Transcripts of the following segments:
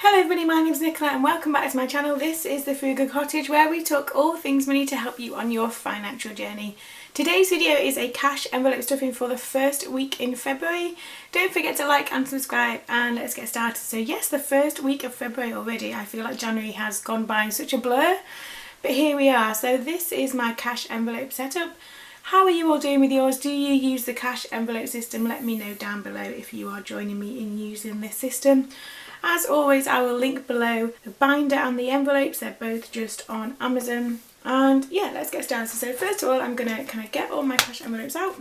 Hello everybody, my name is Nicola and welcome back to my channel. This is the Frugal Cottage where we talk all things money to help you on your financial journey. Today's video is a cash envelope stuffing for the first week in February. Don't forget to like and subscribe and let's get started. So yes, the first week of February already. I feel like January has gone by in such a blur, but here we are. So this is my cash envelope setup. How are you all doing with yours? Do you use the cash envelope system? Let me know down below if you are joining me in using this system. As always, I will link below the binder and the envelopes. They're both just on Amazon. And yeah, let's get started. So first of all, I'm going to kind of get all my cash envelopes out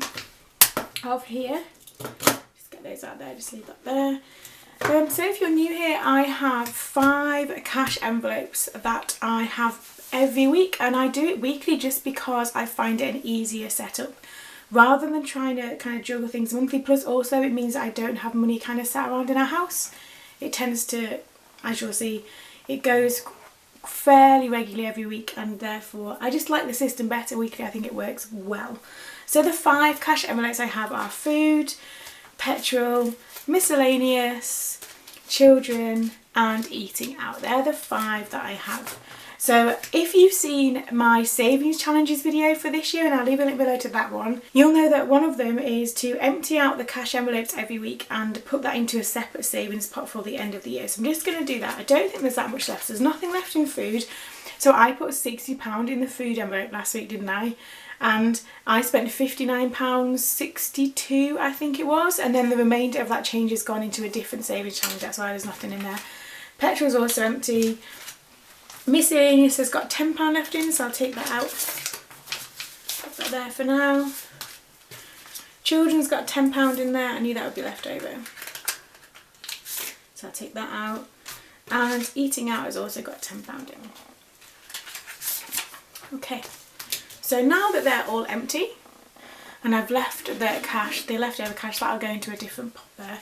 of here. Just get those out there, just leave that there. So if you're new here, I have 5 cash envelopes that I have every week, and I do it weekly just because I find it an easier setup rather than trying to kind of juggle things monthly. Plus also it means that I don't have money kind of sat around in our house. It tends to, as you'll see, it goes fairly regularly every week, and therefore I just like the system better weekly. I think it works well. So the 5 cash envelopes I have are food, petrol, miscellaneous, children and eating out. They're the 5 that I have. So if you've seen my savings challenges video for this year, and I'll leave a link below to that one, you'll know that one of them is to empty out the cash envelopes every week and put that into a separate savings pot for the end of the year. So I'm just going to do that. I don't think there's that much left. There's nothing left in food. So I put £60 in the food envelope last week, didn't I? And I spent £59.62, I think it was, and then the remainder of that change has gone into a different savings challenge. That's why there's nothing in there. Petrol's also empty. Miscellaneous has got £10 left in, so I'll take that out. Put that there for now. Children's got £10 in there. I knew that would be left over, so I'll take that out. And eating out has also got £10 in. Okay, so now that they're all empty and I've left the leftover cash, that'll go into a different pot there.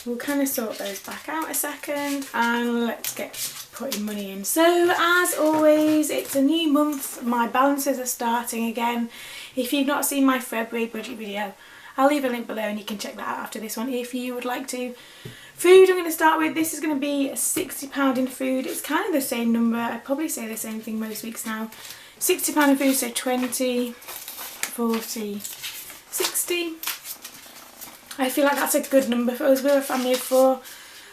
We'll kind of sort those back out a second and let's get putting money in. So as always, it's a new month, my balances are starting again. If you've not seen my February budget video, I'll leave a link below and you can check that out after this one if you would like to. Food I'm going to start with. This is going to be £60 in food. It's kind of the same number. I probably say the same thing most weeks now. £60 in food, so 20, 40, 60. I feel like that's a good number for us. We're a family of 4.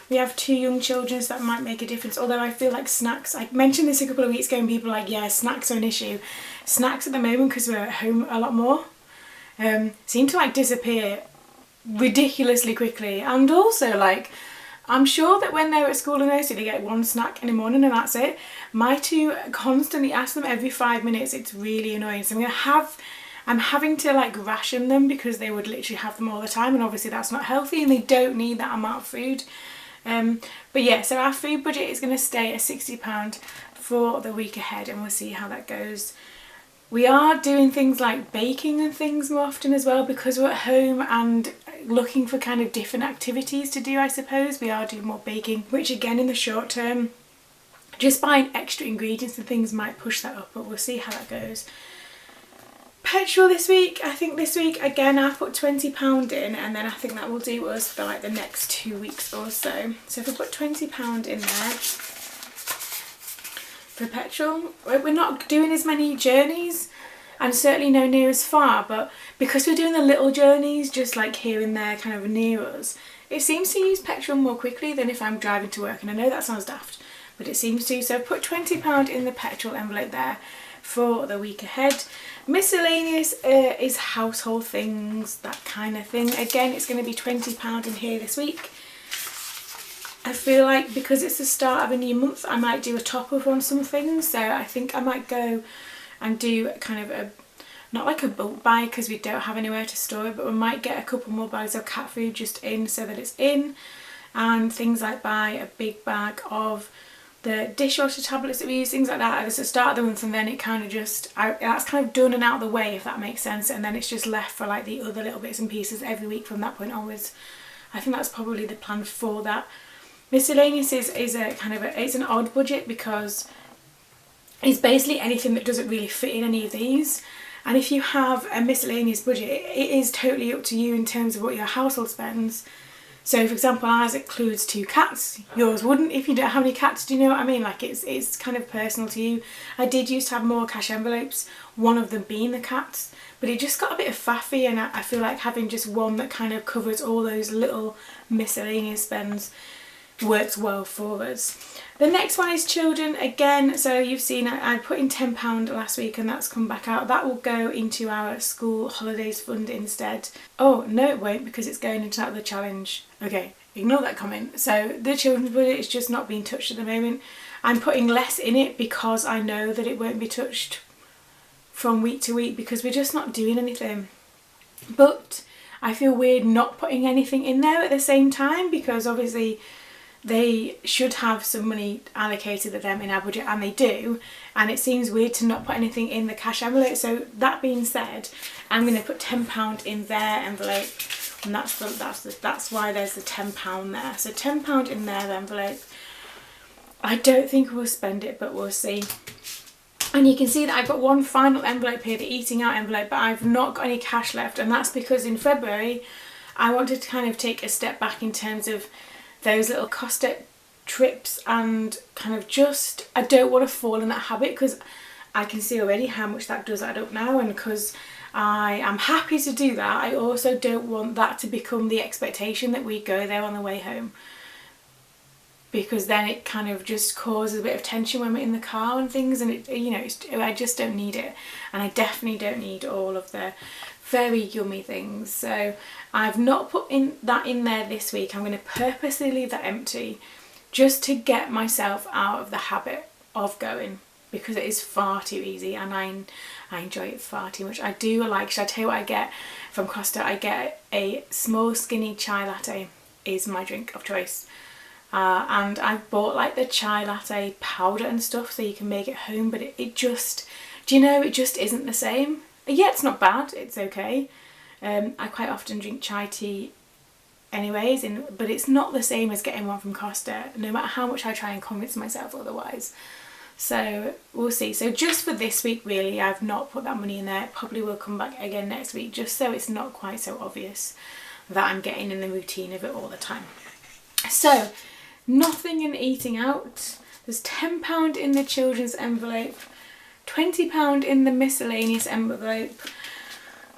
We have 2 young children, so that might make a difference. Although I feel like snacks, I mentioned this a couple of weeks ago and people are like, yeah, snacks are an issue. Snacks at the moment, because we're at home a lot more, seem to like disappear ridiculously quickly. And also like, I'm sure that when they're at school and nursery they get 1 snack in the morning and that's it. My 2 constantly ask them every 5 minutes. It's really annoying. So I'm having to like ration them because they would literally have them all the time, and obviously that's not healthy and they don't need that amount of food. But yeah, so our food budget is going to stay at £60 for the week ahead and we'll see how that goes. We are doing things like baking and things more often as well because we're at home and looking for kind of different activities to do, I suppose. We are doing more baking, which again in the short term, just buying extra ingredients and things might push that up, but we'll see how that goes. Petrol this week, I think this week again I put £20 in, and then I think that will do us for like the next 2 weeks or so. So if I put £20 in there for petrol, we're not doing as many journeys and certainly no near as far, but because we're doing the little journeys just like here and there kind of near us, it seems to use petrol more quickly than if I'm driving to work, and I know that sounds daft, but it seems to. So I've put £20 in the petrol envelope there for the week ahead. Miscellaneous is household things, that kind of thing. Again, it's going to be £20 in here this week. I feel like because it's the start of a new month, I might do a top up on some things. So I think I might go and do kind of a, not like a bulk buy because we don't have anywhere to store it, but we might get a couple more bags of cat food just in so that it's in, and things like buy a big bag of the dishwasher tablets that we use, things like that. It's the start of the month and then it kind of just, that's kind of done and out of the way, if that makes sense, and then it's just left for like the other little bits and pieces every week from that point onwards. I think that's probably the plan for that. Miscellaneous is a kind of it's an odd budget because it's basically anything that doesn't really fit in any of these, and if you have a miscellaneous budget, it is totally up to you in terms of what your household spends. So for example, ours includes 2 cats, yours wouldn't if you don't have any cats, do you know what I mean? Like it's kind of personal to you. I did used to have more cash envelopes, one of them being the cats, but it just got a bit of faffy, and I feel like having just one that kind of covers all those little miscellaneous spends works well for us. The next one is children again. So you've seen I put in £10 last week and that's come back out. That will go into our school holidays fund instead. Oh no, it won't, because it's going into the challenge. Okay, ignore that comment. So the children's budget is just not being touched at the moment. I'm putting less in it because I know that it won't be touched from week to week because we're just not doing anything. But I feel weird not putting anything in there at the same time, because obviously they should have some money allocated to them in our budget, and they do, and it seems weird to not put anything in the cash envelope. So that being said, I'm going to put £10 in their envelope, and that's why there's the £10 there. So £10 in their envelope. I don't think we'll spend it, but we'll see. And you can see that I've got one final envelope here, the eating out envelope, but I've not got any cash left, and that's because in February I wanted to kind of take a step back in terms of those little Costa trips, and kind of just, I don't want to fall in that habit, because I can see already how much that does add up now, and because I am happy to do that, I also don't want that to become the expectation that we go there on the way home, because then it kind of just causes a bit of tension when we're in the car and things, and it, you know, I just don't need it, and I definitely don't need all of the very yummy things. So I've not put that in there this week. I'm going to purposely leave that empty just to get myself out of the habit of going, because it is far too easy and I enjoy it far too much. I do like, should I tell you what I get from Costa? I get a small skinny chai latte is my drink of choice. And I've bought like the chai latte powder and stuff so you can make it home, but it just, do you know, it just isn't the same. Yeah, it's not bad, it's okay. I quite often drink chai tea anyways, but it's not the same as getting one from Costa, no matter how much I try and convince myself otherwise. So we'll see. So just for this week really, I've not put that money in there. It probably will come back again next week, just so it's not quite so obvious that I'm getting in the routine of it all the time. So nothing in eating out. There's £10 in the children's envelope, £20 in the miscellaneous envelope,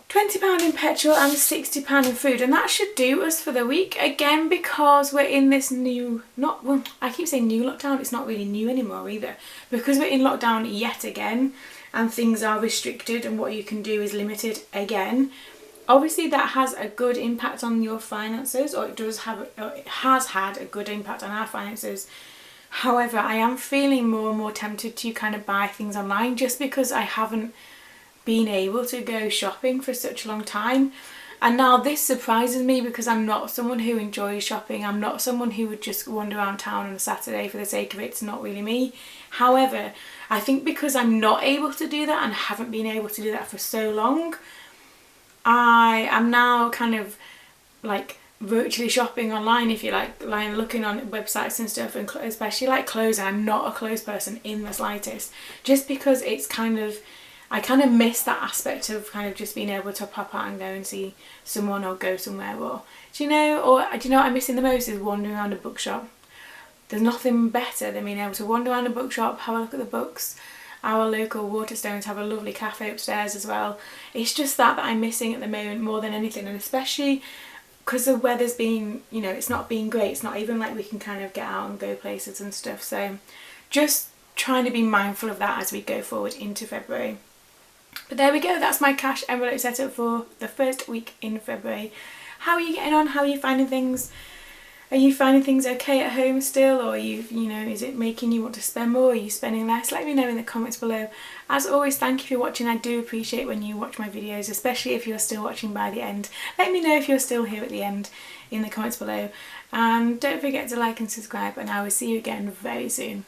£20 in petrol, and £60 in food, and that should do us for the week. Again, because we're in this new, well, I keep saying new lockdown, it's not really new anymore either, because we're in lockdown yet again and things are restricted and what you can do is limited again. Obviously that has a good impact on your finances, or it has had a good impact on our finances. However, I am feeling more and more tempted to kind of buy things online, just because I haven't been able to go shopping for such a long time. And now this surprises me, because I'm not someone who enjoys shopping. I'm not someone who would just wander around town on a Saturday for the sake of it. It's not really me. However, I think because I'm not able to do that and haven't been able to do that for so long, I am now kind of like virtually shopping online, if you like looking on websites and stuff, and especially like clothes. I'm not a clothes person in the slightest, just because it's kind of, I kind of miss that aspect of kind of just being able to pop out and go and see someone or go somewhere, or do you know what I'm missing the most is wandering around a bookshop. There's nothing better than being able to wander around a bookshop, have a look at the books. Our local Waterstones have a lovely cafe upstairs as well. It's just that I'm missing at the moment more than anything, and especially because the weather's been, you know, it's not been great. It's not even like we can kind of get out and go places and stuff. So just trying to be mindful of that as we go forward into February. But there we go, that's my cash envelope setup for the first week in February. How are you getting on? How are you finding things? Are you finding things okay at home still, or are you know, is it making you want to spend more? Are you spending less? Let me know in the comments below. As always, thank you for watching. I do appreciate when you watch my videos, especially if you're still watching by the end. Let me know if you're still here at the end in the comments below. And don't forget to like and subscribe, and I will see you again very soon.